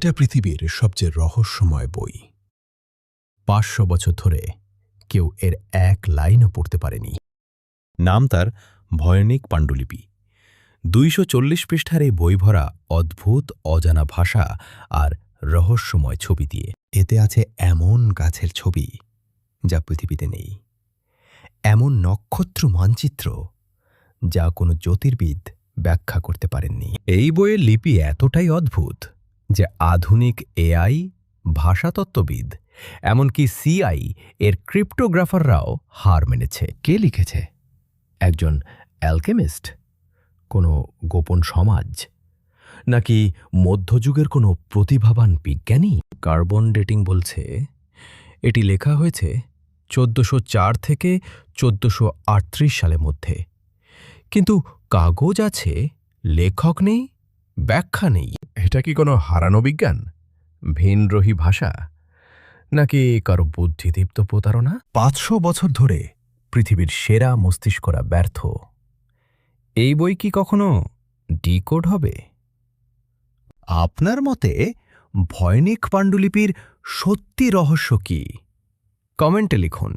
এটা পৃথিবীর সবচেয়ে রহস্যময় বই। 500 বছর ধরে কেউ এর এক লাইনও পড়তে পারেনি। নাম তার ভয়নিক পাণ্ডুলিপি। 240 পৃষ্ঠার এই বই ভরা অদ্ভুত অজানা ভাষা আর রহস্যময় ছবি দিয়ে। এতে আছে এমন গাছের ছবি যা পৃথিবীতে নেই, এমন নক্ষত্র মানচিত্র যা কোনো জ্যোতির্বিদ ব্যাখ্যা করতে পারেননি। এই বইয়ের লিপি এতটাই অদ্ভুত যে আধুনিক এআই, ভাষাতত্ত্ববিদ, এমনকি সিআই এর ক্রিপ্টোগ্রাফাররাও হার মেনেছে। কে লিখেছে? একজন অ্যালকেমিস্ট, কোনো গোপন সমাজ, নাকি মধ্যযুগের কোনো প্রতিভাবান বিজ্ঞানী? কার্বন ডেটিং বলছে এটি লেখা হয়েছে 1404 থেকে 1438 সালের মধ্যে, কিন্তু কাগজ আছে, লেখক নেই, ব্যাখ্যা নেই। এটা কি কোনো হারানো বিজ্ঞান, ভিনগ্রহী ভাষা, নাকি কারো বুদ্ধিদীপ্ত প্রতারণা? 500 বছর ধরে পৃথিবীর সেরা মস্তিষ্করা ব্যর্থ। এই বই কি কখনো ডিকোড হবে? আপনার মতে ভয়নিক পাণ্ডুলিপির সত্যি রহস্য কি? কমেন্টে লিখুন।